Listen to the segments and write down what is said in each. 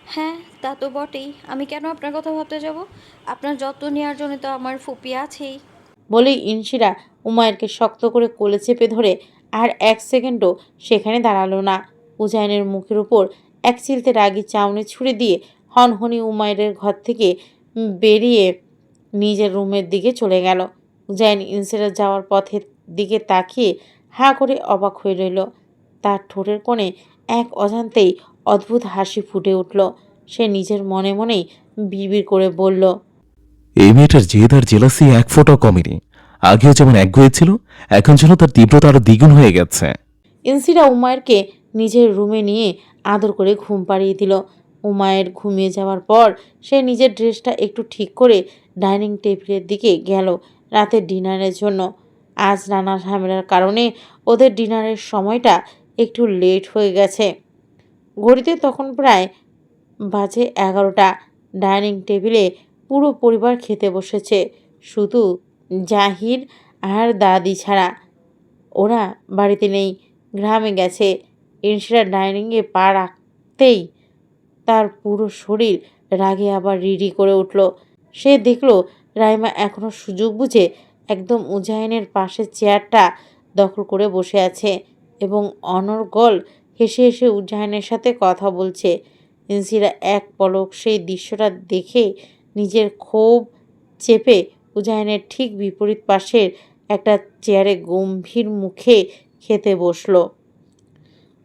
হ্যাঁ, তা তো বটেই। আমি কেন আপনার কথা ভাবতে যাব? আপনার যত্ন নেওয়ার জন্য তো আমার ফুপি আছেই। বলেই ইনশিরা উমায়েরকে শক্ত করে কোলে চেপে ধরে আর এক সেকেন্ডও সেখানে দাঁড়ালো না। উজায়নের মুখের উপর এক চিলতে রাগী চাউনি ছুড়ে দিয়ে হনহনি উমায়ের ঘর থেকে বেরিয়ে নিজের রুমের দিকে চলে গেল। উজায়ন ইনশিরা যাওয়ার পথের দিকে তাকিয়ে হা করে অবাক হয়ে রইল। তার ঠোঁটের কোণে এক অজান্তেই অদ্ভুত হাসি ফুটে উঠল। সে নিজের মনে মনেই বিড়বিড় করে বলল, এই মেয়েটার জেদ আর জেলাসি এক ফোঁটাও কমেনি। আগেও যেমন একগুঁয়ে ছিল, এখন যেন তার তীব্রতা আরো দ্বিগুণ হয়ে গেছে। ইনসিরা উমায়েরকে নিজের রুমে নিয়ে আদর করে ঘুম পাড়িয়ে দিল। উমায়ের ঘুমিয়ে যাওয়ার পর সে নিজের ড্রেসটা একটু ঠিক করে ডাইনিং টেবিলের দিকে গেল রাতের ডিনারের জন্য। আজ নানা ঝামেলার কারণে ওদের ডিনারের সময়টা একটু লেট হয়ে গেছে। ঘড়িতে তখন প্রায় বাজে 11টা। ডাইনিং টেবিলে পুরো পরিবার খেতে বসেছে, শুধু জাহির আর দাদি ছাড়া। ওরা বাড়িতে নেই, গ্রামে গেছে। ইনশিরা ডাইনিংয়ে পা রাখতেই তার পুরো শরীর রাগে আবার রিরি করে উঠল। সে দেখল রাইমা এখনো সুযোগ বুঝে একদম উজাইনের পাশের চেয়ারটা দখল করে বসে আছে এবং অনর্গল হেসে হেসে উজাইনের সাথে কথা বলছে। ইনসিরা এক পলক সেই দৃশ্যটা দেখে নিজের ক্ষোভ চেপে উজাইনের ঠিক বিপরীত পাশের একটা চেয়ারে গম্ভীর মুখে খেতে বসলো।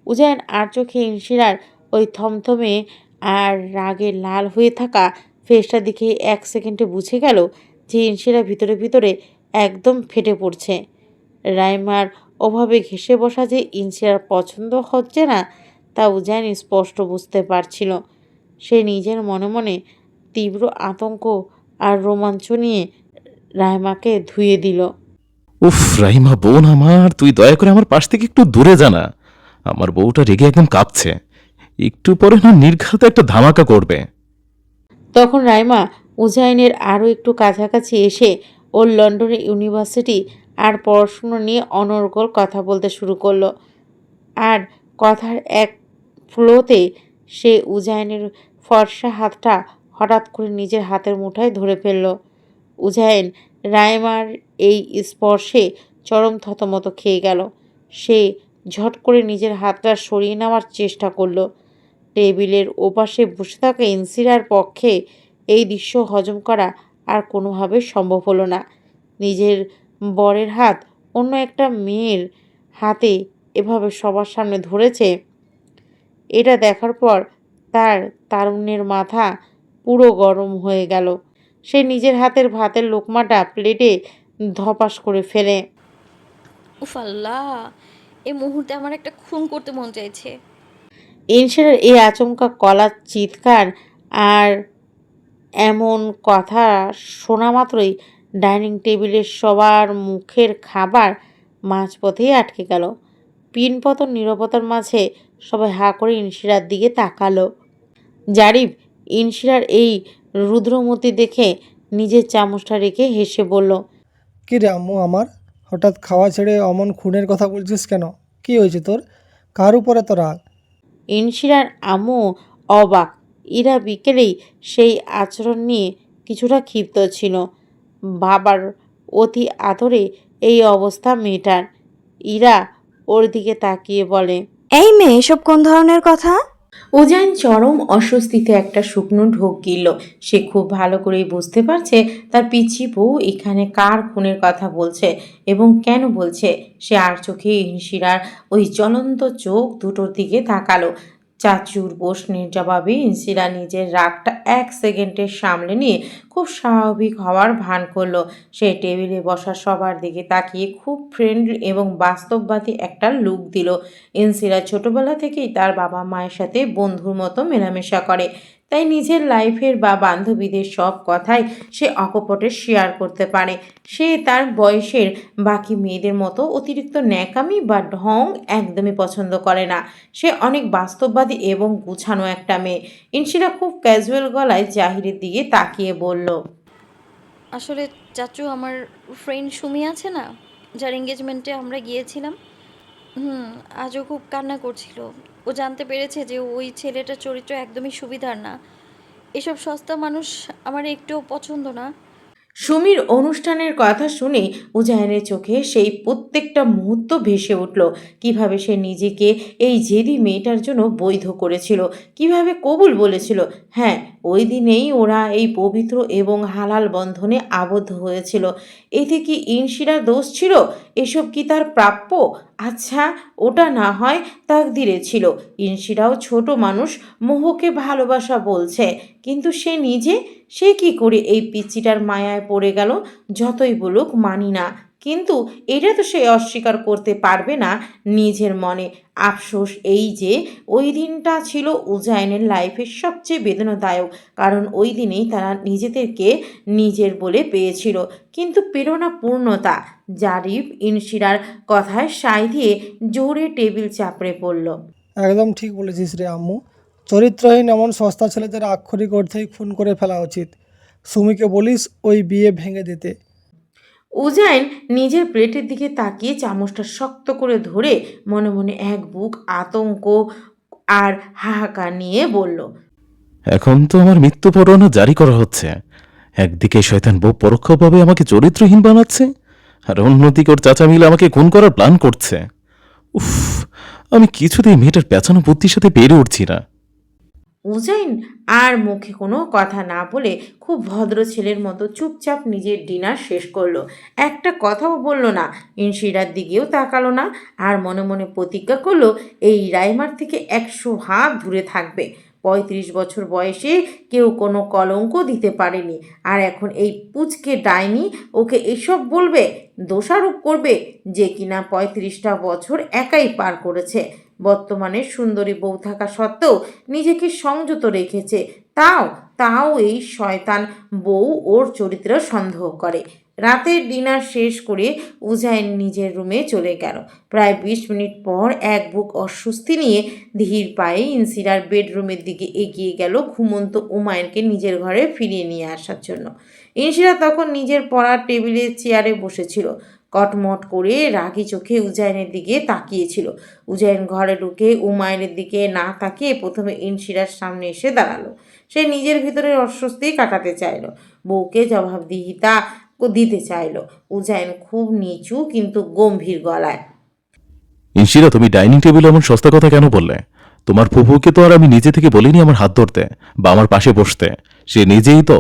উজাইন আর চোখে ইনশিরার ওই থমথমে আর রাগে লাল হয়ে থাকা ফেসটা দেখে এক সেকেন্ডে বুঝে গেল যে ইনশিরা ভিতরে ভিতরে একদম ফেটে পড়ছে। রাইমার ওভাবে ঘেঁষে বসা যে ইনশিরার পছন্দ হচ্ছে না তা উজাইন স্পষ্ট বুঝতে পারছিল। সে নিজের মনে মনে তীব্র আতঙ্ক আর রোমাঞ্চ নিয়ে রাইমাকে ধুয়ে দিল। উফ, রাহিমা বোন আমার, তুই দয়া করে আমার পাশ থেকে একটু দূরে জানা। আমার বউটা রেগে একদম কাঁপছে। একটু পরে না নির্ঘাত একটা ধামাকা করবে। তখন রাইমা উজাইনের আরও একটু কাছাকাছি এসে ওর লন্ডনে ইউনিভার্সিটি আর পড়াশুনো নিয়ে অনর্গল কথা বলতে শুরু করলো। আর কথার এক ফ্লোতে সে উজাইনের ফর্সা হাতটা হঠাৎ করে নিজের হাতের মুঠায় ধরে ফেলল। উজাইন রাইমার এই স্পর্শে চরম থতমত খেয়ে গেল। সে ঝট করে নিজের হাতটা সরিয়ে নেওয়ার চেষ্টা করলো। টেবিলের ওপাশে বসে থাকা ইনসিরার পক্ষে এই দৃশ্য হজম করা আর কোনোভাবে সম্ভব হলো না। নিজের বরের হাত অন্য একটা মেয়ের হাতে এভাবে সবার সামনে ধরেছে, এটা দেখার পর তার তারুণ্যের মাথা পুরো গরম হয়ে গেল। সে নিজের হাতের ভাতের লোকমাটা প্লেটে ধপাস করে ফেলে। উফ আল্লাহ! এই মুহূর্তে আমার একটা খুন করতে মন চাইছে। ইনশিরার এই আচমকা গলার চিৎকার আর এমন কথা শোনা মাত্রই ডাইনিং টেবিলের সবার মুখের খাবার মাঝপথেই আটকে গেল। পিনপতন নীরবতার মাঝে সবাই হা করে ইনশিরার দিকে তাকালো। জারিফ ইনশিরার এই রুদ্রমূর্তি দেখে নিজের চামচটা রেখে হেসে বলল, কী রে আম্মু আমার, হঠাৎ খাওয়া ছেড়ে অমন খুনের কথা বলছিস কেন? কি হয়েছে তোর? কার উপরে তো রাগ? ইনশিরার আম্মু অবাক। ইরা বিকেলেই সেই আচরণ নিয়ে কিছুটা ক্ষিপ্ত ছিল। বাবার অতি আদরে এই অবস্থা মেয়েটার। ইরা ওর দিকে তাকিয়ে বলে, এই মেয়ে, এসব কোন ধরনের কথা? উজাইন চরম অস্বস্তিতে একটা শুকনো ঢোক গিলল। সে খুব ভালো করেই বুঝতে পারছে তার পিচ্চি বউ এখানে কার খুনের কথা বলছে এবং কেন বলছে। সে আর চোখে ইনশিরার ওই জ্বলন্ত চোখ দুটোর দিকে তাকালো। চাচুর প্রশ্নের জবাবে ইনশিরা নিজের রাগটা এক সেকেন্ডে সামলে নিয়ে খুব স্বাভাবিক হওয়ার ভান করলো। সে টেবিলে বসা সবার দিকে তাকিয়ে খুব ফ্রেন্ডলি এবং বাস্তববাদী একটা লুক দিল। ইনসিরা ছোটবেলা থেকেই তার বাবা মায়ের সাথে বন্ধুর মতো মেলামেশা করে, তাই নিজের লাইফের বা বান্ধবীদের সব কথাই সে অকপটে শেয়ার করতে পারে। সে তার বয়সের বাকি মেয়েদের মতো অতিরিক্ত ন্যাকামি বা ঢং একদমই পছন্দ করে না। সে অনেক বাস্তববাদী এবং গুছানো একটা মেয়ে। ইনসিরা খুব ক্যাজুয়াল গলায় জাহিরের দিকে তাকিয়ে বলল, আসলে চাচু, আমার ফ্রেন্ড সুমি আছে না, যার এঙ্গেজমেন্টে আমরা গিয়েছিলাম, হুম, আজও খুব কান্না করছিল। ও জানতে পেরেছে যে ওই ছেলেটার চরিত্র একদমই সুবিধার না। এসব সস্তা মানুষ আমার একটুও পছন্দ না। সুমির অনুষ্ঠানের কথা শুনে উজায়নের চোখে সেই প্রত্যেকটা মুহূর্ত ভেসে উঠল। কিভাবে সে নিজেকে এই জেদি মেয়েটার জন্য বৈধ করেছিল, কিভাবে কবুল বলেছিল। হ্যাঁ, ওই দিনেই ওরা এই পবিত্র এবং হালাল বন্ধনে আবদ্ধ হয়েছিল। এতে কি ইনশিরার দোষ ছিল? এসব কি তার প্রাপ্য? আচ্ছা, ওটা না হয় তাকদিরে ছিল। ইনশিরাও ছোট মানুষ, মোহকে ভালোবাসা বলছে, কিন্তু সে কি করে এই পিচ্চিটার মায়ায় পড়ে গেল? যতই বলুক মানি না, কিন্তু এটা তো সে অস্বীকার করতে পারবে না নিজের মনে। আফসোস এই যে ওই দিনটা ছিল উজায়নের লাইফের সবচেয়ে বেদনাদায়ক, কারণ ওই দিনেই তারা নিজেদেরকে নিজের বলে পেয়েছিল, কিন্তু পেল না পূর্ণতা। জারিফ ইনশিরার কথায় সায় দিয়ে জোরে টেবিল চাপড়ে পড়ল। একদম ঠিক বলেছিস রে আম্মু। চরিত্রহীন এমন সস্তা ছেলেদের আক্ষরিক অর্থেই খুন করে ফেলা উচিত। সুমিকে বলিস ওই বিয়ে ভেঙে দিতে। উজাইন নিজের প্লেটের দিকে তাকিয়ে চামচটা শক্ত করে ধরে মনে মনে এক বুক আতঙ্ক আর হাহাকার নিয়ে বলল, এখন তো আমার মৃত্যু পরোয়ানা জারি করা হচ্ছে। একদিকে শয়তান বউ পরোক্ষভাবে আমাকে চরিত্রহীন বানাচ্ছে, আর অন্যদিকে ওর চাচা মিলে আমাকে খুন করার প্ল্যান করছে। উফ, আমি কিছুতেই মেয়েটার পেঁচানো বুদ্ধির সাথে পেরে উঠছি না। উজাইন আর মুখে কোনো কথা না বলে খুব ভদ্র ছেলের মতো চুপচাপ নিজের ডিনার শেষ করলো। একটা কথাও বলল না, ইনশিরার দিকেও তাকালো না, আর মনে মনে প্রতিজ্ঞা করলো এই রাইমার থেকে 100 হাত দূরে থাকবে। 35 বছর বয়সে কেউ কোনো কলঙ্ক দিতে পারেনি, আর এখন এই পুচকে ডাইনি ওকে এসব বলবে, দোষারোপ করবে যে কিনা 35টা বছর একাই পার করেছে। বর্তমানে সুন্দরী বউ থাকা সত্ত্বেও নিজেকে সংযত রেখেছে, তাও তাও এই শয়তান বউ ওর চরিত্র সন্দেহ করে। রাতের ডিনার শেষ করে উজাইন নিজের রুমে চলে গেল। প্রায় 20 মিনিট পর এক বুক অস্বস্তি নিয়ে ধীর পায়ে ইনসিরার বেডরুমের দিকে এগিয়ে গেল ঘুমন্ত উমায়নকে নিজের ঘরে ফিরিয়ে নিয়ে আসার জন্য। ইনসিরা তখন নিজের পড়ার টেবিলে চেয়ারে বসেছিল, কটমট করে রাগী চোখে উজাইনের দিকে তাকিয়েছিল। উজাইন ঘরে ঢুকে উমায়নের দিকে না তাকিয়ে প্রথমে ইনশিরার সামনে এসে দাঁড়ালো। সে নিজের ভিতরের অস্বস্তি কাটাতে চাইল, বউকে জবাবদিহিতা দিতে চাইল। উজাইন খুব নিচু কিন্তু গম্ভীর গলায়, ইনশিরা, তুমি ডাইনিং টেবিলে এমন সস্তা কথা কেন বললে? তোমার ফুফুকে তো আর আমি নিজে থেকে বলিনি আমার হাত ধরতে বা আমার পাশে বসতে। সে নিজেই তো।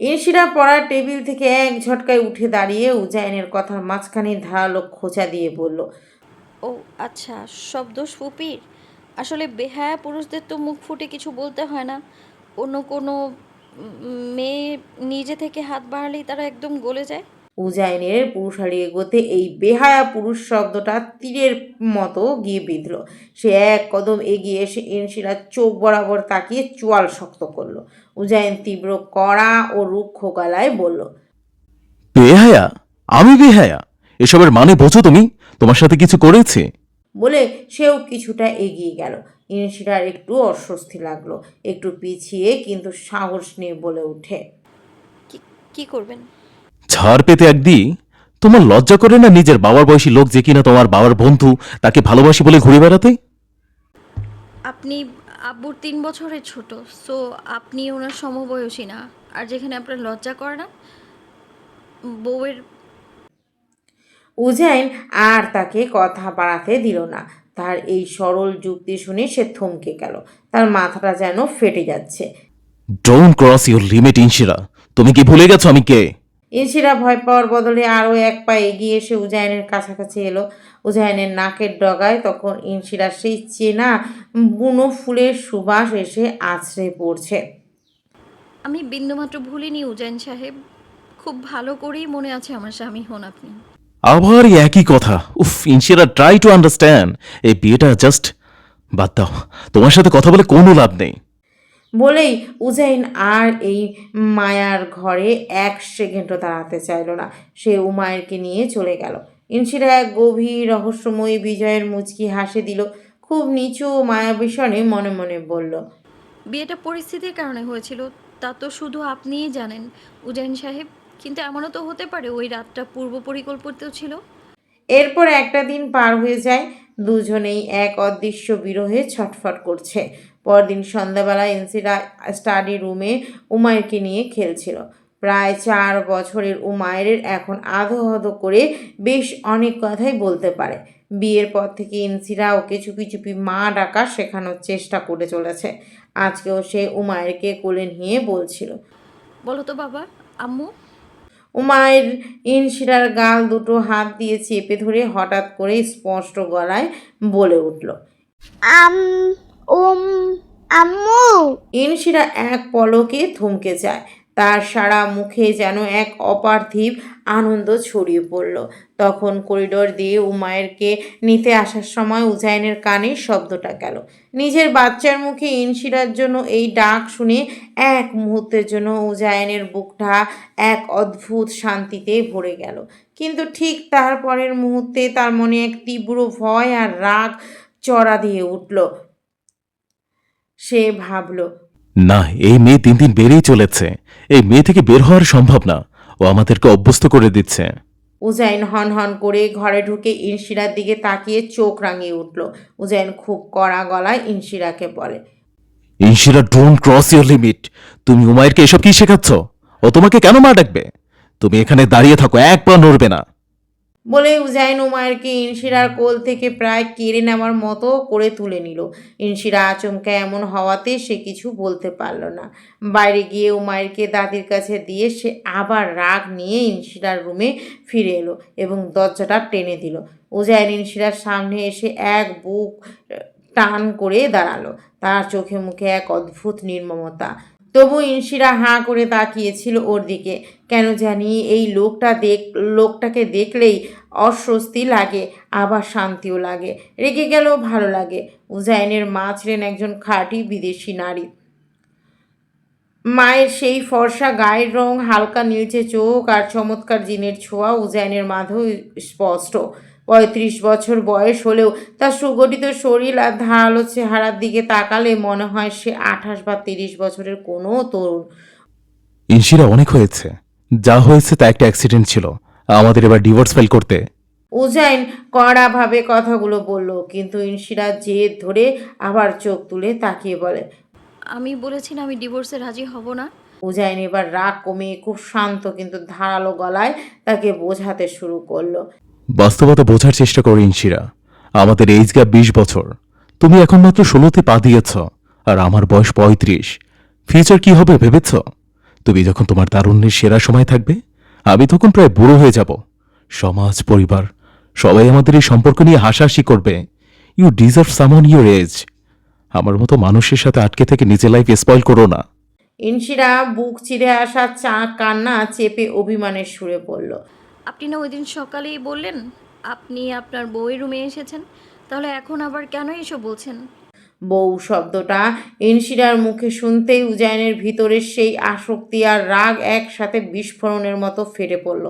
ইনশিরা পড়ার টেবিল থেকে এক ঝটকায় উঠে দাঁড়িয়ে উজাইনের কথার মাঝখানে ধারালো খোঁচা দিয়ে বলল, ও আচ্ছা, সব দোষ ফুপির। আসলে বেহায়া পুরুষদের তো মুখ ফুটে কিছু বলতে হয় না। অন্য কোনো মেয়ে নিজে থেকে হাত বাড়ালেই তারা একদম গলে যায়। উজাইনের পুরুষালী এগোতে এই বেহায়া পুরুষ শব্দটা তীরের মতো গিয়ে বিঁধল। সে এক কদম এগিয়ে এসে ইনশিরার চোখ বরাবর তাকিয়ে চোয়াল শক্ত করলো। উজাইন তীব্র কড়া ও রুক্ষ গলায় বলল, বেহায়া? আমি বেহায়া? এসবের মানে বোঝো তুমি? তোমার সাথে কিছু করেছে? বলে সেও কিছুটা এগিয়ে গেল। ইনশিরার একটু অস্বস্তি লাগলো, একটু পিছিয়ে কিন্তু সাহস নিয়ে বলে ওঠে, কি কি করবেন? ছাড় পেতে একদি। তোমার লজ্জা করে না নিজের বাবার বয়সী লোক যে কিনা তোমার বাবার বন্ধু, তাকে ভালোবাসি বলে ঘুরে বেড়াতে? আপনি আব্বুর 3 বছরের ছোট, সো আপনি ওনার সমবয়সী না। আর যেখানে আপনার লজ্জা করে না, বউয়ের। উজাইন আর তাকে কথা বাড়াতে দিল না। তার এই সরল যুক্তি শুনে সে থমকে গেল, তার মাথাটা যেন ফেটে যাচ্ছে। Don't cross your limit Inshira. তুমি কি ভুলে গেছো আমি কে? ইনশিরা ভয় পাওয়ার বদলে আরও এক পা এগিয়ে এসে উজাইনের কাছাকাছি এলো। উজাইনের নাকের ডগায় তখন ইনশিরার সেই চেনা বুনো ফুলের সুবাস এসে আছড়ে পড়ছে। আমি বিন্দুমাত্র ভুলিনি উজাইন সাহেব। খুব ভালো করেই মনে আছে আমার স্বামী হন আপনি। আবার এই একই কথা। উফ ইনশিরা, ট্রাই টু আন্ডারস্ট্যান্ড। এই বিয়েটা জাস্ট বাদ দাও। তোমার সাথে কথা বলে কোনো লাভ নেই। বলেই উজাইন আর এই মায়ার ঘরে 1 সেকেন্ডও দাঁড়াতে চাইল না। সে উমায়েরকে নিয়ে চলে গেল। ইনশিরা এক গভীর রহস্যময়ী বিজয়ের মুচকি হাসি দিল, খুব নিচু ও মায়াবিষণে মনে মনে বলল, বিয়েটা পরিস্থিতির কারণে হয়েছিল, তা তো শুধু আপনিই জানেন উজাইন সাহেব। কিন্তু এমনও তো হতে পারে ওই রাতটা পূর্ব পরিকল্পিত ছিল। এরপর একটা দিন পার হয়ে যায়, দুজনেই এক অদৃশ্য বিরহে ছটফট করছে। পরদিন সন্ধ্যাবেলা ইনসিরা স্টাডি রুমে উমায়েরকে নিয়ে খেলছিল। প্রায় 4 বছরের উমায়ের এখন আধো আধো করে বেশ অনেক কথাই বলতে পারে। বিয়ের পর থেকে ইনসিরা ওকে চুপি চুপি মা ডাকা শেখানোর চেষ্টা করে চলেছে। আজকেও সে উমায়েরকে কোলে নিয়ে বলছিল। বলো তো বাবা, আম্মু। উমায়ের ইনশিরার গাল দুটো হাত দিয়ে চেপে ধরে হঠাৎ করে স্পষ্ট গলায় বলে উঠল, আম উম আম্মু। ইনশিরা এক পলকে থমকে যায়। তার সারা মুখে যেন এক অপার্থিব আনন্দ ছড়িয়ে পড়ল। তখন করিডোর দিয়ে উমায়েরকে নিতে আসার সময় উজাইনের কানে শব্দটা গেল। নিজের বাচ্চার মুখে ইনশিরার জন্য এই ডাক শুনে এক মুহূর্তের জন্য উজাইনের বুকটা এক অদ্ভুত শান্তিতে ভরে গেল। কিন্তু ঠিক তার পরের মুহূর্তে তার মনে এক তীব্র ভয় আর রাগ চড়া দিয়ে উঠল। সে ভাবল, না, এই মেয়ে দিন দিন বেড়েই চলেছে। এই মেয়ে থেকে বের হওয়ার সম্ভব না। ও আমাদেরকে অভ্যস্ত করে দিচ্ছে। উজাইন হন হন করে ঘরে ঢুকে ইনশিরার দিকে তাকিয়ে চোখ রাঙিয়ে উঠল। উজাইন খুব কড়া গলায় ইনশিরাকে বলে, ইনশিরা, ডোন্ট ক্রস ইউর লিমিট। তুমি উমায়েরকে এসব কি শেখাচ্ছ? ও তোমাকে কেন মা ডাকবে? তুমি এখানে দাঁড়িয়ে থাকো, এক পা নড়বে না। বলে উজাইন উমায়েরকে ইনশিরার কোল থেকে প্রায় কেড়ে নেওয়ার মতো করে তুলে নিল। ইনশিরা আচমকা এমন হওয়াতে সে কিছু বলতে পারল না। বাইরে গিয়ে উমায়েরকে দাদির কাছে দিয়ে সে আবার রাগ নিয়ে ইনশিরার রুমে ফিরে এলো এবং দরজাটা টেনে দিল। উজাইন ইনশিরার সামনে এসে এক বুক টান করে দাঁড়ালো। তার চোখে মুখে এক অদ্ভুত নির্মমতা। তবু ইনশিরা হাঁ করে তাকিয়েছিল ওর দিকে। কেন জানি এই লোকটাকে দেখলেই অস্বস্তি লাগে, আবার শান্তিও লাগে, রেগে গেলেও ভালো লাগে। উজাইনের মা ছিলেন একজন খাঁটি বিদেশি নারী। মায়ের সেই ফর্সা গায়ের রং, হালকা নীলচে চোখ আর চমৎকার জিনের ছোঁয়া উজাইনের মাঝেও স্পষ্ট। 35 বছর বয়স হলেও তার সুগঠিত শরীর আর ধারালো চেহারার দিকে তাকালে মনে হয় সে 28 বা 30 বছরের কোনো তরুণ। ইনশিরা, অনেক হয়েছে। যা হয়েছে তা একটা অ্যাক্সিডেন্ট ছিল। আমাদের এবার ডিভোর্স ফাইল করতে। উজাইন কড়াভাবে কথাগুলো বলল, কিন্তু ইনশিরা জেদ ধরে আবার চোখ তুলে তাকিয়ে বলে, আমি বলেছি না আমি ডিভোর্সে রাজি হব না। উজাইন এবার রাগ কমিয়ে খুব শান্ত কিন্তু ধারালো গলায় তাকে বোঝাতে শুরু করলো। বাস্তবতা বোঝার চেষ্টা করো ইনশিরা। আমাদের এইজ গ্যাপ 20 বছর। তুমি এখন মাত্র 16তে পা দিয়েছ, আর আমার বয়স 35। ফিউচার কি হবে ভেবেছ? তুমি যখন তোমার তারুণ্যের সেরা সময় থাকবে, আমি তখন প্রায় বুড়ো হয়ে যাব। সমাজ, পরিবার সবাই আমাদের এই সম্পর্ক নিয়ে হাসাহাসি করবে। ইউ ডিজার্ভ সামন ইউর এজ। আমার মতো মানুষের সাথে আটকে থেকে নিজের লাইফ স্পয়েল করো না। ইনশিরা বুক চিরে আসা কান্না চেপে অভিমানের সুরে পড়ল, আপনি না ওই দিন সকালেই বললেন আপনি আপনার বউয়ের রুমে এসেছেন, তাহলে এখন আবার কেন এসব বলছেন? বউ শব্দটা ইনশিরার মুখে শুনতেই উজাইনের ভিতরে সেই আসক্তি আর রাগ একসাথে বিস্ফোরণের মতো ফেটে পড়ল।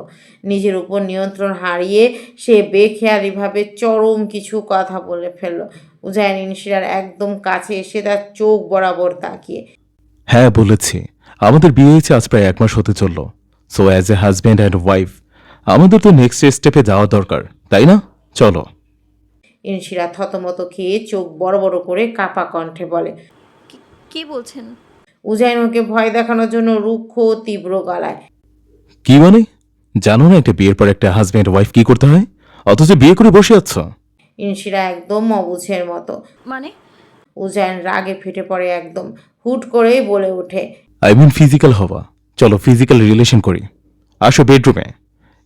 নিজের উপর নিয়ন্ত্রণ হারিয়ে সে বেখেয়ালিভাবে চরম কিছু কথা বলে ফেলল। উজাইন ইনশিরার একদম কাছে এসে তার চোখ বরাবর তাকিয়ে, হ্যাঁ, বলেছি। আমাদের বিয়ে হয়েছে আজ প্রায় 1 মাস হতে চলল। So as a husband and wife আমাদের তো নেক্সট স্টেপে যাওয়া দরকার, তাই না? চলো। ইনশিরা থতমত খেয়ে চোখ বড় বড় করে কাপা কণ্ঠে বলে, কি বলছেন? উজাইন ওকে ভয় দেখানোর জন্য রুক্ষ তীব্র গলায়, কি মানে? জানো না একটা বিয়ের পর একটা হাজব্যান্ড ওয়াইফ কি করতে হয়? অথচ বিয়ে করে বসে আছো। ইনশিরা একদম অবুঝের মতো। মানে? উজাইন রাগে ফেটে পড়ে, একদম হুট করেই বলে ওঠে, আই মিন ফিজিক্যাল হওয়া। চলো ফিজিক্যাল রিলেশন করি। আসো বেডরুমে,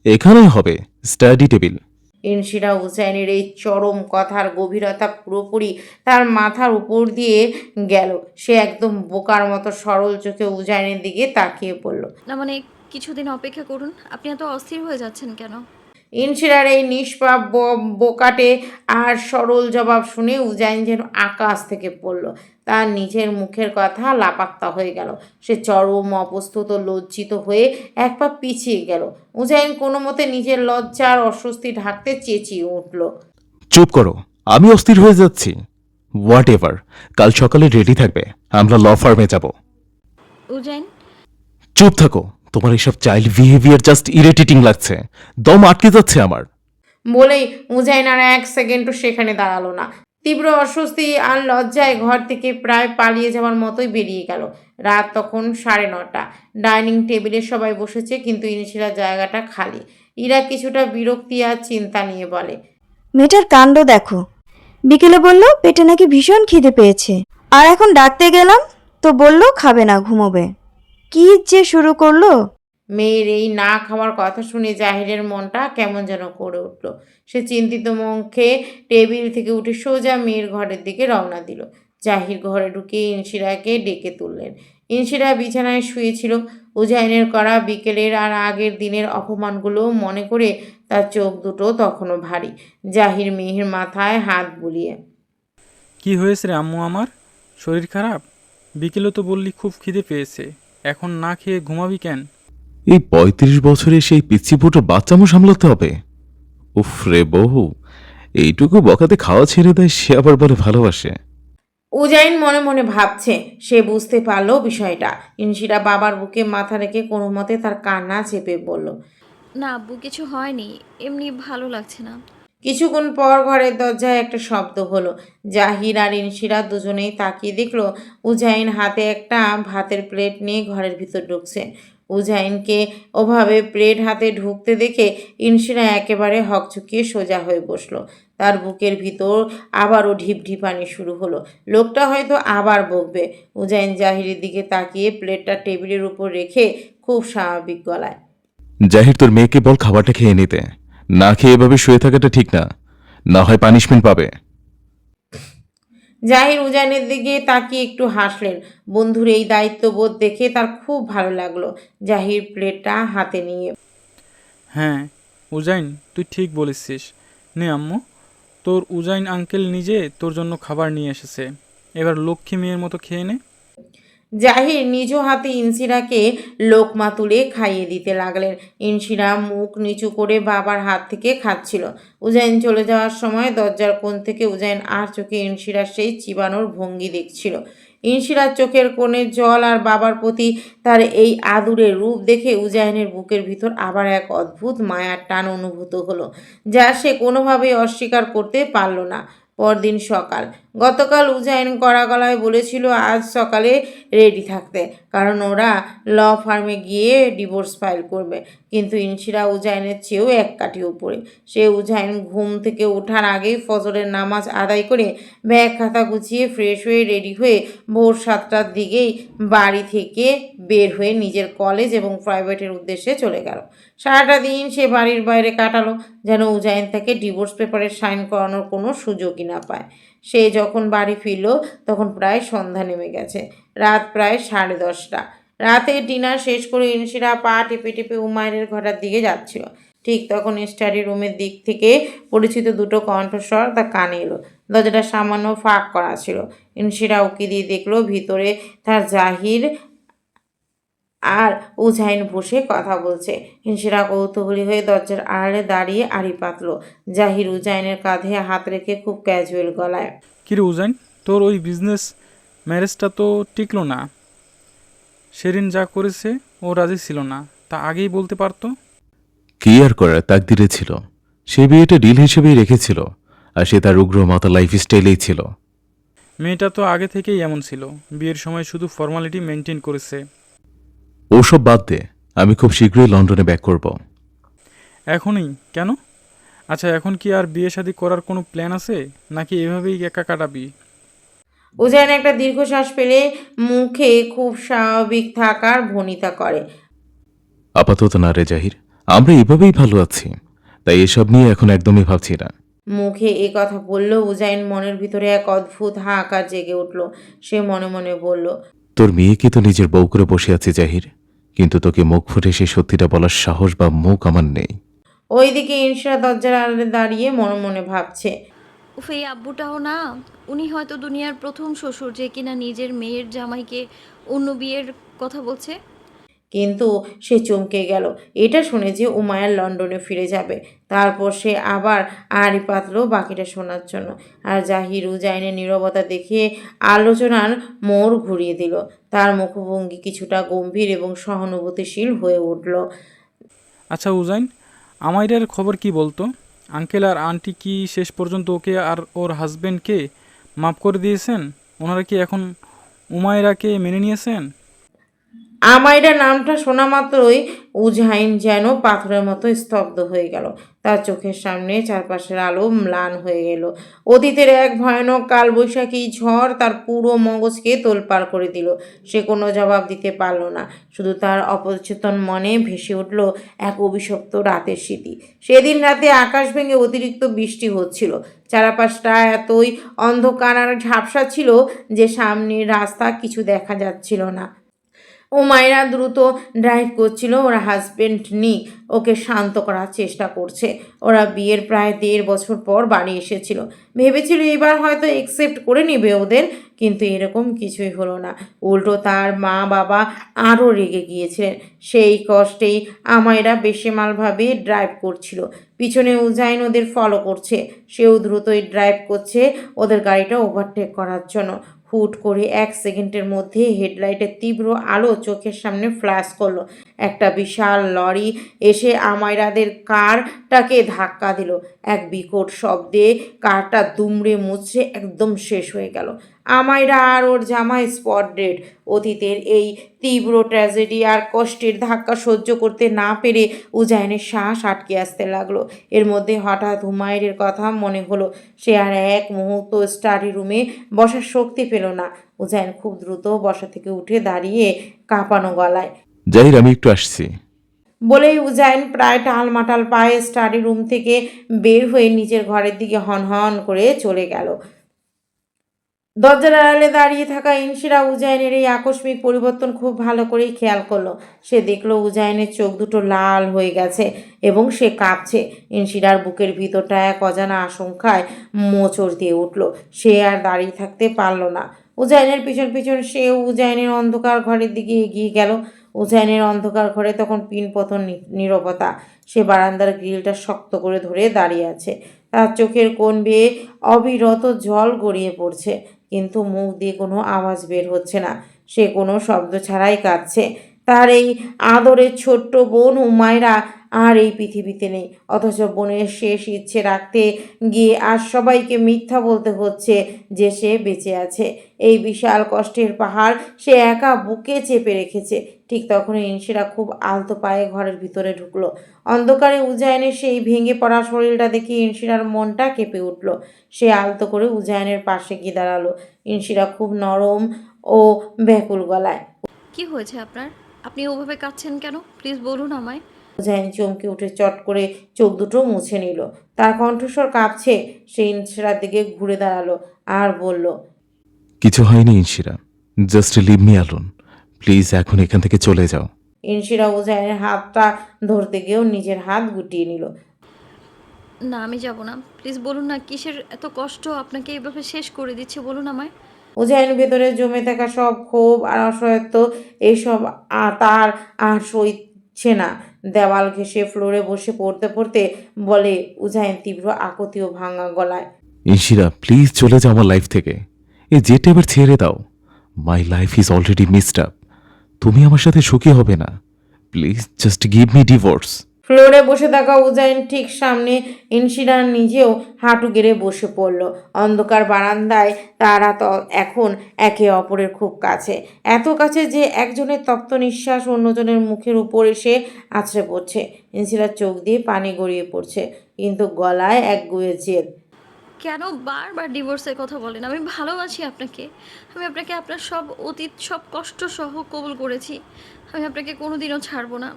এখানেই হবে স্টাডি টেবিল। ইনশিরা উজাইনের এই চরম কথার গভীরতা পুরোপুরি তার মাথার উপর দিয়ে গেল। সে একদম বোকার মতো সরল চোখে উজাইনের দিকে তাকিয়ে পড়ল। না মানে কিছুদিন অপেক্ষা করুন। আপনি এত অস্থির হয়ে যাচ্ছেন কেন? ইনশিরার এই নিষ্পাপ বোকাটে আর সরল জবাব শুনে উজাইন যেন আকাশ থেকে পড়ল। তার নিজের মুখের কথা লাপাত্তা হয়ে গেল। সে চরম অপ্রস্তুত লজ্জিত হয়ে এক পা পিছিয়ে গেল। উজাইন কোনো মতে নিজের লজ্জা আর অস্বস্তি ঢাকতে চেঁচিয়ে উঠল, চুপ করো, আমি অস্থির হয়ে যাচ্ছি। হোয়াট এভার, কাল সকালে রেডি থাকবে, আমরা ল ফার্মে যাব। উজাইন, চুপ থাকো, তোমার এসব চাইল্ড বিহেভিয়ার জাস্ট ইরিটেটিং লাগছে। দম আটকে যাচ্ছে আমার। বলেই উজাইন আর 1 সেকেন্ডও সেখানে দাঁড়ালো না। তীব্র অস্বস্তি আর লজ্জায় ঘর থেকে প্রায় পালিয়ে যাওয়ার মতোই বেরিয়ে গেল। রাত তখন 9:30। ডাইনিং টেবিলে সবাই বসেছে, কিন্তু ইনশিরার জায়গাটা খালি। ইরা কিছুটা বিরক্তি আর চিন্তা নিয়ে বলে, মেয়েটার কাণ্ড দেখো, বিকেলে বলল পেটে নাকি ভীষণ খিদে পেয়েছে, আর এখন ডাকতে গেলাম তো বলল খাবে না, ঘুমোবে। কি যে শুরু করলো! মেয়ের এই না খাওয়ার কথা শুনে জাহিরের মনটা কেমন যেন করে উঠল। সে চিন্তিত মুখে টেবিল থেকে উঠে সোজা মেয়ের ঘরের দিকে রওনা দিল। জাহির ঘরে ঢুকে ইনশিরাকে ডেকে তুললেন। ইনশিরা বিছানায় শুয়েছিল। উজাইনের করা বিকেলের আর আগের দিনের অপমানগুলো মনে করে তার চোখ দুটো তখনও ভারী। জাহির মেয়ের মাথায় হাত বুলিয়ে, কি হয়েছে রে আম্মু আমার? শরীর খারাপ? বিকেলে তো বললি খুব খিদে পেয়েছে, এখন না খেয়ে ঘুমাবি কেন? এই 35 বছরে সেই পিচ্ছি ফুটো বাচ্চামো সামলাতে হবে। উফ রে বউ, এইটুকু বকাতে খাওয়া ছেড়ে দেয়, সে আবার বলে ভালোবাসে। উজাইন মনে মনে ভাবছে। সে বুঝতে পারলো বিষয়টা। ইনশিরা বাবার বুকে মাথা রেখে কোনো মতে তার কান্না চেপে বলল, না আব্বু, কিছু হয়নি, এমনি ভালো লাগছে না। কিছুক্ষণ পর ঘরের দরজায় একটা শব্দ হলো। জাহির আর ইনশিরা দুজনেই তাকিয়ে দেখলো উজাইন হাতে একটা ভাতের প্লেট নিয়ে ঘরের ভিতর ঢুকছে। উজাইনকে ওভাবে প্লেট হাতে ঢুকতে দেখে ইনশিরা একেবারে হকচকিয়ে সোজা হয়ে বসলো। তার বুকের ভিতর আবারও ঢিপঢিপানি শুরু হলো। লোকটা হয়তো আবার বকবে। উজাইন জাহিরের দিকে তাকিয়ে প্লেটটা টেবিলের উপর রেখে খুব স্বাভাবিক গলায়, জাহির, তোর মেয়েকে বল খাবারটা খেয়ে নিতে। না খেয়ে এভাবে শুয়ে থাকাটা ঠিক না, না হয় পানিশমেন্ট পাবে। জাহির উজাইনের দিকে তাকিয়ে একটু হাসলেন। বন্ধুর এই দায়িত্ববোধ দেখে তার খুব ভালো লাগলো। জাহির প্লেটটা হাতে নিয়ে, হ্যাঁ উজাইন, তুই ঠিক বলেছিস। নে আম্মু, তোর উজাইন আঙ্কেল নিজে তোর জন্য খাবার নিয়ে এসেছে, এবার লক্ষ্মী মেয়ের মতো খেয়ে নে। জাহির নিজ হাতে ইনশিরাকে লোকমা তুলে খাইয়ে দিতে লাগলেন। ইনশিরা মুখ নিচু করে বাবার হাত থেকে খাচ্ছিল। উজাইন চলে যাওয়ার সময় দরজার কোণ থেকে উজাইন আর চোখে ইনশিরার সেই চিবানোর ভঙ্গি দেখছিল। ইনশিরার চোখের কোণে জল আর বাবার প্রতি তার এই আদুরের রূপ দেখে উজাইনের বুকের ভিতর আবার এক অদ্ভুত মায়ার টান অনুভূত হলো, যা সে কোনোভাবেই অস্বীকার করতে পারল না। পরদিন সকাল। গতকাল উজাইন কড়া গলায় বলেছিল আজ সকালে রেডি থাকতে, কারণ ওরা ল ফার্মে গিয়ে ডিভোর্স ফাইল করবে। কিন্তু ইনশিরা উজাইনের চেয়েও এক কাঠি উপরে। সে উজাইন ঘুম থেকে ওঠার আগেই ফজরের নামাজ আদায় করে ব্যাগ খাতা গুছিয়ে ফ্রেশ হয়ে রেডি হয়ে ভোর 7টার দিকেই বাড়ি থেকে বের হয়ে নিজের কলেজ এবং প্রাইভেটের উদ্দেশ্যে চলে গেল। সারাটা দিন সে বাড়ির বাইরে কাটালো, যেন উজাইন তাকে ডিভোর্স পেপারে সাইন করানোর কোনো সুযোগই না পায়। সে যখন বাড়ি ফিরল তখন প্রায় সন্ধ্যা নেমে গেছে। রাত প্রায় 10:30। রাতে ডিনার শেষ করে ইনশিরা পা টিপে টিপে উমায়ের ঘরের দিকে যাচ্ছিল। ঠিক তখন স্টাডি রুমের দিক থেকে পরিচিত দুটো কণ্ঠস্বর তার কানে এলো। দরজাটা সামান্য ফাঁক করা ছিল। ইনশিরা উকি দিয়ে দেখলো ভিতরে তার জাহির আর উজাইন বসে কথা বলছে। ইনশিরা কৌতূহলী হয়ে দরজার আড়ালে দাঁড়িয়ে আড়ি পাতল। জাহির উজাইনের কাঁধে হাত রেখে খুব ক্যাজুয়াল গলায়, কিরে উজাইন, তোর ওই বিজনেস ম্যারেজটা তো টিকলো না। সেরিন যা করেছে ও রাজি ছিল না, তা আগেই বলতে পারতো। কি আর করার, তাকদিরে ছিল। সে বিয়েটা ডিল হিসেবেই রেখেছিল, আর সে তার উগ্র মাতা লাইফস্টাইলেই ছিল। মেয়েটা তো আগে থেকেই এমন ছিল, বিয়ের সময় শুধু ফর্মালিটি মেনটেন করেছে। ওসব বাদ দে, আমি খুব শীঘ্রই লন্ডনে ব্যাক করব। এখনই কেন? আচ্ছা, এখন কি আর বিয়ে শাদী করার কোনো প্ল্যান আছে, নাকি এভাবেই একা কাটাবি? উজাইন একটা দীর্ঘশ্বাস ফেলে মুখে খুব স্বাভাবিক থাকার ভনিতা করে। আপাতত না রে জাহির, আমরা এভাবেই ভালো আছি, তাই এসব নিয়ে এখন একদমই ভাবছি না। মুখে এ কথা বলল উজাইন মনের ভিতরে এক অদ্ভুত হাহাকার জেগে উঠল। সে মনে মনে বলল, তোর মেয়েকে তো নিজের বউ করে বসে আছে জাহির, কিন্তু তোকে মুখ ফুটে সে সত্যিটা বলার সাহস বা মুখ আমার নেই। ওইদিকে ইনশিরা দরজার আড়ালে দাঁড়িয়ে মনে মনে ভাবছে, উফ, এই আব্বুটাও না, উনি হয়তো দুনিয়ার প্রথম শ্বশুর যে কিনা নিজের মেয়ের জামাইকে অন্য বিয়ের কথা বলছে। কিন্তু সে চমকে গেল এটা শুনে যে উমায়ার লন্ডনে ফিরে যাবে। তারপর সে আবার আড়ি পাতল বাকিটা শোনার জন্য। আর জাহির উজাইনের নীরবতা দেখে আলোচনার মোড় ঘুরিয়ে দিল। তার মুখভঙ্গি কিছুটা গম্ভীর এবং সহানুভূতিশীল হয়ে উঠল। আচ্ছা উজাইন, আমাইরের খবর কি বলতো? আঙ্কেল আর আন্টি কি শেষ পর্যন্ত ওকে আর ওর হাজবেন্ডকে মাফ করে দিয়েছেন? ওনারা কি এখন উমায়রাকে মেনে নিয়েছেন? আমাইরা নামটা শোনা মাত্রই উজাইন যেন পাথরের মতো স্তব্ধ হয়ে গেল। তার চোখের সামনে চারপাশের আলো ম্লান হয়ে গেল। অতীতের এক ভয়ানক কালবৈশাখী ঝড় তার পুরো মগজকে তোলপাড় করে দিল। সে কোনো জবাব দিতে পারল না, শুধু তার অপচেতন মনে ভেসে উঠল এক অভিশপ্ত রাতের স্মৃতি। সেদিন রাতে আকাশ ভেঙে অতিরিক্ত বৃষ্টি হচ্ছিল, চারপাশটা এতই অন্ধকার আর ঝাপসা ছিল যে সামনের রাস্তা কিছু দেখা যাচ্ছিল না। উমাইরা দ্রুত ড্রাইভ করছিল, ওর হাজবেন্ড নিক ওকে শান্ত করার চেষ্টা করছে। ওরা বিয়ের প্রায় 1.5 বছর পর বাড়ি এসেছিল, ভেবেছিল এবার হয়তো একসেপ্ট করে নেবে ওদের, কিন্তু এরকম কিছুই হলো না। উল্টো তার মা বাবা আরও রেগে গিয়েছিলেন। সেই কষ্টেই আমাইরা বেশেমালভাবে ড্রাইভ করছিল, পিছনে উজাইন ওদের ফলো করছে। সেও দ্রুতই ড্রাইভ করছে ওদের গাড়িটা ওভারটেক করার জন্য। হুট করে 1 সেকেন্ডের মধ্যে হেডলাইটের তীব্র আলো চোখের সামনে ফ্ল্যাশ করলো। একটা বিশাল লরি এসে আমাইরাদের কারটাকে ধাক্কা দিল। এক বিকট শব্দে কারটা দুমড়ে মুচড়ে একদম শেষ হয়ে গেল। আমাইরা আর ওর জামাই স্পট ডেড। অতীতের এই তীব্র ট্র্যাজেডি আর কষ্টের ধাক্কা সহ্য করতে না পেরে উজাইনের শ্বাস আটকে আসতে লাগলো। এর মধ্যে হঠাৎ হুমায়ুনের কথা মনে হলো। সে আর এক মুহূর্ত স্টাডি রুমে বসার শক্তি পেল না। উজাইন খুব দ্রুত বসা থেকে উঠে দাঁড়িয়ে কাঁপানো গলায় জাহির, আমি একটু আসছি। বলেই উজাইন প্রায় টালমাটাল পায়ে স্টাডি রুম থেকে বের হয়ে নিজের ঘরের দিকে হনহন করে চলে গেল। দরজার আড়ালে দাঁড়িয়ে থাকা ইনশিরা উজাইনের এই আকস্মিক পরিবর্তন খুব ভালো করেই খেয়াল করলো। সে দেখলো উজাইনের চোখ দুটো লাল হয়ে গেছে এবং সে কাঁপছে। ইনশিরার বুকের ভিতরটা এক অজানা আশঙ্কায় মোচড় দিয়ে উঠল। সে আর দাঁড়িয়ে থাকতে পারল না। উজাইনের পিছন পিছন সে উজাইনের অন্ধকার ঘরের দিকে এগিয়ে গেল। উজাইনের অন্ধকার ঘরে তখন পিনপতন নীরবতা। সে বারান্দার গ্রিলটা শক্ত করে ধরে দাঁড়িয়ে আছে। তার চোখের কোণ বেয়ে অবিরত জল গড়িয়ে পড়ছে, কিন্তু মুখ দিয়ে কোনো আওয়াজ বের হচ্ছে না। সে কোনো শব্দ ছাড়াই কাঁদছে। তার এই আদরের ছোট্ট বোন উমায়রা আর এই পৃথিবীতে নেই, অথচ বোনের শেষ ইচ্ছে রাখতে গিয়ে আর সবাইকে মিথ্যা বলতে হচ্ছে যে সে বেঁচে আছে। এই বিশাল কষ্টের পাহাড় সে একা বুকে চেপে রেখেছে। ঠিক তখনই ইনশিরা খুব আলতো পায়ে ঘরের ভিতরে ঢুকলো। অন্ধকারে উজাইনের সেই ভেঙে পড়া শরীরটা দেখে ইনশিরার মনটা কেঁপে উঠল। সে আলতো করে উজাইনের পাশে গিয়ে দাঁড়ালো। ইনশিরা খুব নরম ও ব্যাকুল গলায়, কি হয়েছে আপনার? আপনি ওভাবে কাঁদছেন কেন? প্লিজ বলুন আমায়। উজাইন চমকে উঠে চট করে চোখ দুটো মুছে নিল। তার কণ্ঠস্বর কাঁপছে। সে ইনশিরার দিকে ঘুরে দাঁড়ালো আর বলল, কিছু হয়নি Inshira, just leave me alone. Please এখন এখান থেকে চলে যাও। ইনশিরা উজাইনের হাতটা ধরতে গিয়েও নিজের হাত গুটিয়ে নিল। না, আমি যাব না। প্লিজ বলুন না, কিসের এত কষ্ট আপনাকে এভাবে শেষ করে দিচ্ছে, বলুন আমায়। উজাইনের ভেতরে জমে থাকা সব ক্ষোভ আর অসহায়ত্ব এইসব তার আর সইছে না। দেওয়াল ঘেঁষে ফ্লোরে বসে পড়তে পড়তে বলে উজাইন তীব্র আকুতি ও ভাঙা গলায়, ইনশিরা, প্লিজ চলে যাও আমার লাইফ থেকে। এই যেটা এবার ছেড়ে দাও। My life is already missed up. তুমি আমার সাথে সুখী হবে না। Please just give me divorce. ফ্লোরে বসে থাকা উজাইন ঠিক সামনে ইনশিরা নিজেও হাঁটু গেড়ে বসে পড়ল। অন্ধকার বারান্দায় তারা এখন একে অপরের খুব কাছে, এত কাছে যে একজনের তপ্ত নিঃশ্বাস অন্যজনের মুখের উপর এসে আছড়ে পড়ছে। ইনশিরার চোখ দিয়ে পানি গড়িয়ে পড়ছে, কিন্তু গলায় একগুঁয়ে জেদ। কেন বারবার ডিভোর্সের কথা বলেন? আমি ভালোবাসি আপনাকে। আমি আপনাকে আপনার সব অতীত, সব কষ্ট সহ কবুল করেছি। আমি আপনাকে কোনোদিনও ছাড়বো না।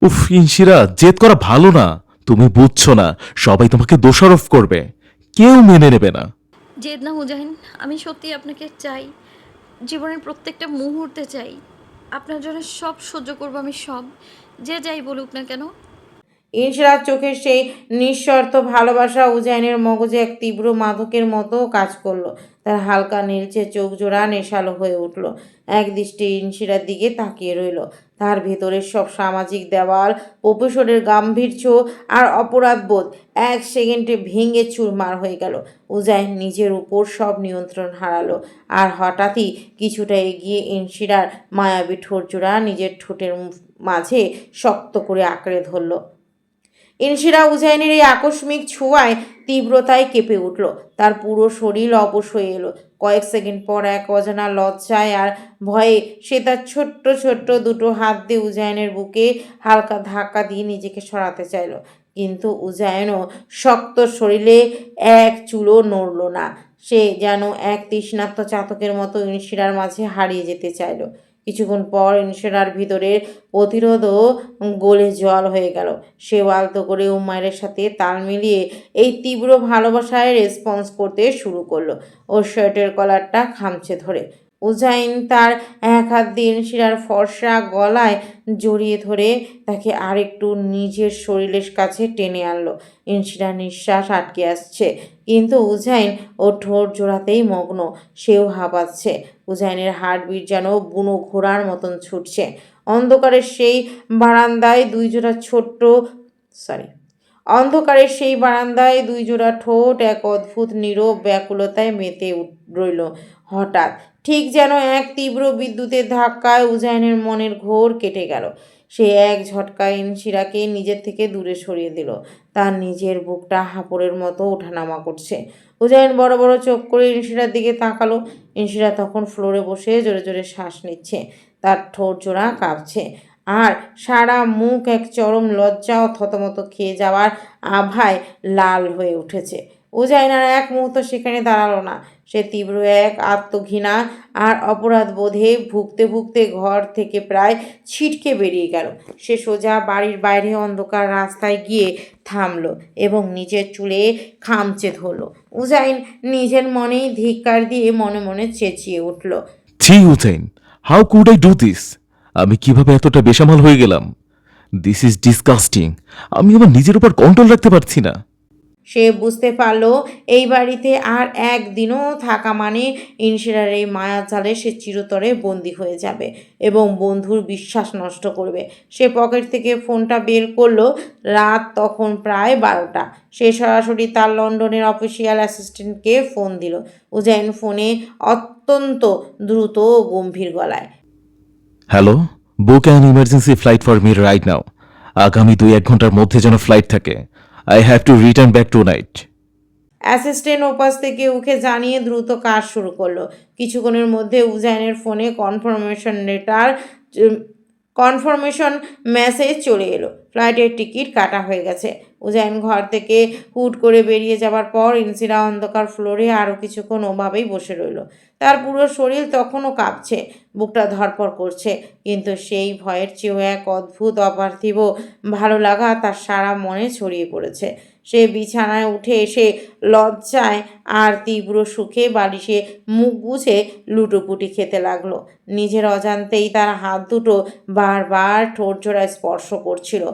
উফ ইনশিরা, জেদ করা ভালো না। তুমি বুঝছো না, সবাই তোমাকে দোষারোপ করবে, কেউ মেনে নেবে না। জেদ না মুজাহিন, আমি সত্যি আপনাকে চাই। জীবনের প্রত্যেকটা মুহূর্তে চাই। আপনার জন্য সব সহ্য করবো আমি, সব। যে যাই বলুক না কেন। ইনশিরার চোখের সেই নিঃশর্ত ভালোবাসা উজাইনের মগজে এক তীব্র মাদকের মতো কাজ করলো। তার হালকা নীলচে চোখ জোড়া নেশালো হয়ে উঠল। এক দৃষ্টি ইনশিরার দিকে তাকিয়ে রইল। তার ভেতরের সব সামাজিক দেওয়াল, প্রফেসরের গাম্ভীর্য আর অপরাধবোধ 1 সেকেন্ডে ভেঙে চুরমার হয়ে গেল। উজাইন নিজের উপর সব নিয়ন্ত্রণ হারালো আর হঠাৎই কিছুটা এগিয়ে ইনশিরার মায়াবী ঠোঁট জোড়া নিজের ঠোঁটের মাঝে শক্ত করে আঁকড়ে ধরল। ইনশিরা উজাইনের এই আকস্মিক ছোঁয়ায় তীব্রতায় কেঁপে উঠল। তার পুরো শরীর অবশ হয়ে এলো। কয়েক সেকেন্ড পর এক অজানা লজ্জায় আর ভয়ে সে তার ছোট্ট ছোট্ট দুটো হাত দিয়ে উজাইনের বুকে হালকা ধাক্কা দিয়ে নিজেকে সরাতে চাইল, কিন্তু উজাইনও শক্ত শরীরে এক চুলও নড়ল না। সে যেন এক তৃষ্ণার্ত চাতকের মতো ইনশিরার মাঝে হারিয়ে যেতে চাইল। কিছুক্ষণ পর ইনশিরার ভিতরের প্রতিরোধও গলে জল হয়ে গেল। সে আলতো করে উমায়ের সাথে তাল মিলিয়ে এই তীব্র ভালোবাসায় রেসপন্স করতে শুরু করলো। ওর শার্টের কলারটা খামচে ধরে উজাইন তার এক হাত দিয়ে ইনশিরার ফর্সা গলায় জড়িয়ে ধরে তাকে আরেকটু নিজের শরীরের কাছে টেনে আনলো। ইনশিরার নিঃশ্বাস আটকে আসছে, কিন্তু উজাইন ও ঠোঁট জোড়াতেই মগ্ন। সেও হাঁপাচ্ছে। উজাইনের হার্টবিট যেন বুনো ঘোড়ার মতন ছুটছে। অন্ধকারের সেই বারান্দায় দুই জোড়া ঠোঁট এক অদ্ভুত নীরব ব্যাকুলতায় মেতে রইল। হঠাৎ ঠিক যেন এক তীব্র বিদ্যুতের ধাক্কায় উজাইনের মনের ঘোর কেটে গেল। সে এক ঝটকায় ইনশিরাকে নিজের থেকে দূরে সরিয়ে দিল। তার নিজের বুকটা হাঁপড়ের মতো ওঠানামা করছে। উজাইন বড় বড় চোখ করে ইনশিরার দিকে তাকালো। ইনশিরা তখন ফ্লোরে বসে জোরে জোরে শ্বাস নিচ্ছে। তার ঠোঁট জোড়া কাঁপছে, আর সারা মুখ এক চরম লজ্জা ও থতমত খেয়ে যাওয়ার আভায় লাল হয়ে উঠেছে। উজাইন আর এক মুহূর্ত সেখানে দাঁড়ালো না। সে তীব্র এক আত্মঘৃণা আর অপরাধ বোধে ভুগতে ভুগতে ঘর থেকে প্রায় ছিটকে বেরিয়ে গেল। সে সোজা বাড়ির বাইরে অন্ধকার রাস্তায় গিয়ে থামলো এবং নিজের চুলে খামচে ধরল। উজাইন নিজের মনেই ধিক্কার দিয়ে মনে মনে চেঁচিয়ে উঠল, ছি Uzain, how could I do this? আমি কিভাবে এতটা বেসামাল হয়ে গেলাম? This is disgusting. আমি আমার নিজের উপর কন্ট্রোল রাখতে পারছি না। সে বুঝতে পারল এই বাড়িতে আর একদিনও থাকা মানে ইনশিরার এই মায়াজালে সে চিরতরে বন্দী হয়ে যাবে এবং বন্ধুর বিশ্বাস নষ্ট করবে। সে পকেট থেকে ফোনটা বের করলো। রাত তখন প্রায় 12টা। সে সরাসরি তার লন্ডনের অফিসিয়াল অ্যাসিস্ট্যান্টকে ফোন দিল। উজাইন ফোনে অত্যন্ত দ্রুত ও গম্ভীর গলায়, hello, book an emergency flight for me right now. আগামী 2-1 ঘন্টার মধ্যে যেন ফ্লাইট থাকে। I have to return back to night. Assistant ওপাশ থেকে উঠে জানিয়ে দ্রুত কাজ শুরু করলো। কিছুক্ষণের মধ্যে উজাইনের ফোনে কনফার্মেশন মেসেজ চলে এলো। ফ্লাইটের টিকিট কাটা হয়ে গেছে। উজাইন ঘর থেকে হুট করে বেরিয়ে যাবার পর ইনশিরা অন্ধকার ফ্লোরে আরও কিছুক্ষণ ওভাবেই বসে রইল। তার পুরো শরীর তখনও কাঁপছে, বুকটা ধড়ফড় করছে, কিন্তু সেই ভয়ের চেয়েও এক অদ্ভুত অপার্থিব ভালো লাগা তার সারা মনে ছড়িয়ে পড়েছে। সে বিছানায় উঠে এসে লজ্জায় আর তীব্র সুখে বালিশে মুখ গুছে লুটোপুটি খেতে লাগলো। নিজের অজান্তেই তার হাত দুটো বারবার ঠোঁটজোড়ায় স্পর্শ করছিল,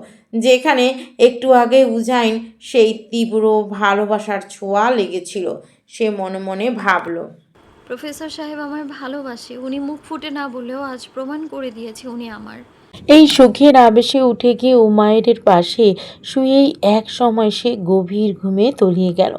যেখানে একটু আগে উজাইন সেই তীব্র ভালোবাসার ছোঁয়া লেগেছিল। সে মনে মনে ভাবল, প্রফেসর সাহেব আমায় ভালোবাসে। উনি মুখ ফুটে না বললেও আজ প্রমাণ করে দিয়েছে উনি আমার। এই সুখের আবেশে উঠে গিয়ে উমায়ের পাশে শুয়েই এক সময় সে গভীর ঘুমে তলিয়ে গেল।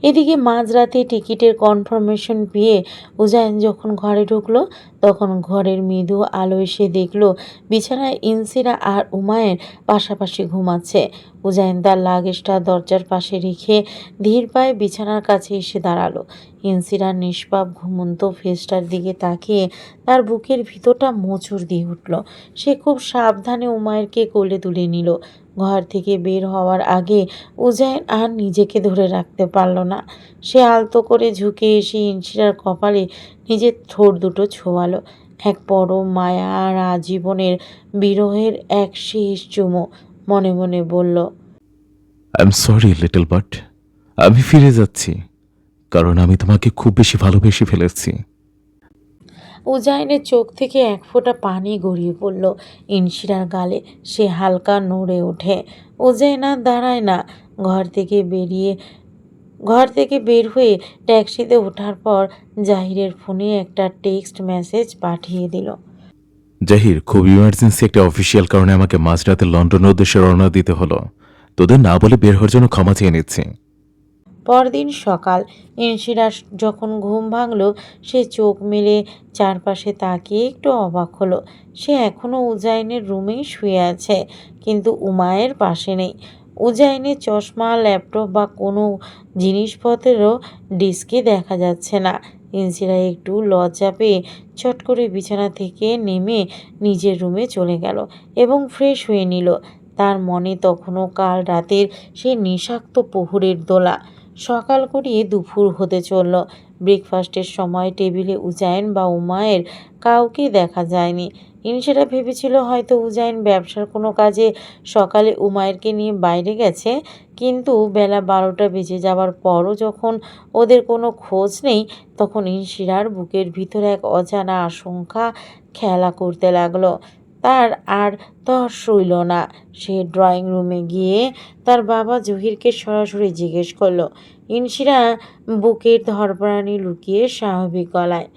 এদিকে মাঝরাতে টিকিটের কনফার্মেশন পেয়ে উজাইন যখন ঘরে ঢুকলো, তখন ঘরের মৃদু আলো এসে দেখলো বিছানায় ইনসিরা আর উমায়ের পাশাপাশি ঘুমাচ্ছে। উজাইন তার লাগেজটা দরজার পাশে রেখে ধীর পায়ে বিছানার কাছে এসে দাঁড়ালো। ইনসিরার নিষ্পাপ ঘুমন্ত ফেসটার দিকে তাকিয়ে তার বুকের ভিতরটা মোচড় দিয়ে উঠল। সে খুব সাবধানে উমায়েরকে কোলে তুলে নিল। ঘর থেকে বের হওয়ার আগে উজাইন আর নিজেকে ধরে রাখতে পারল না। সে আলতো করে ঝুঁকে এসে ইনশিরার কপালে নিজের ঠোঁট দুটো ছোঁয়ালো। এক পরম মায়া আর আজীবনের বিরহের এক শেষ চুমো। মনে মনে বলল, I am sorry little but, আমি ফিরে যাচ্ছি, কারণ আমি তোমাকে খুব বেশি ভালোবেসে ফেলেছি। উজাইনের চোখ থেকে এক ফোঁটা পানি গড়িয়ে পড়ল ইনশিরার গালে। সে হালকা নড়ে ওঠে। উজাইন আর দাঁড়ায় না। ঘর থেকে বের হয়ে ট্যাক্সিতে ওঠার পর জাহিরের ফোনে একটা টেক্সট মেসেজ পাঠিয়ে দিল। জাহির, খুব ইমার্জেন্সি একটা অফিসিয়াল কারণে আমাকে মাঝরাতে লন্ডনের উদ্দেশ্যে রওনা দিতে হলো। তোদের না বলে বের হওয়ার জন্য ক্ষমা চেয়ে নিচ্ছি। পরদিন সকাল ইনশিরা যখন ঘুম ভাঙল, সে চোখ মেলে চারপাশে তাকিয়ে একটু অবাক হলো। সে এখনও উজাইনের রুমেই শুয়ে আছে, কিন্তু উমায়ের পাশে নেই। উজাইনের চশমা, ল্যাপটপ বা কোনো জিনিসপত্রেরও ডিস্কে দেখা যাচ্ছে না। ইনসিরা একটু লজ্জা পেয়ে চট করে বিছানা থেকে নেমে নিজের রুমে চলে গেল এবং ফ্রেশ হয়ে নিল। তার মনে তখনও কাল রাতের সেই নিষাক্ত প্রহরের দোলা। সকাল গড়িয়ে দুপুর হতে চলল। ব্রেকফাস্টের সময় টেবিলে উজাইন বা উমায়ের কাউকে দেখা যায়নি। ইনসিরা ভেবেছিল হয়তো উজাইন ব্যবসার কোনো কাজে সকালে উমায়েরকে নিয়ে বাইরে গেছে, কিন্তু বেলা 12টা বেজে যাওয়ার পরও যখন ওদের কোনো খোঁজ নেই, তখন ইনসিরার বুকের ভিতরে এক অজানা আশঙ্কা খেলা করতে লাগলো। তার আর তর সইল না। সে ড্রয়িং রুমে গিয়ে তার বাবা জহিরকে সরাসরি জিজ্ঞেস করলো। ইনসিরা বুকের ধরপড়ানি লুকিয়ে স্বাভাবিক গলায়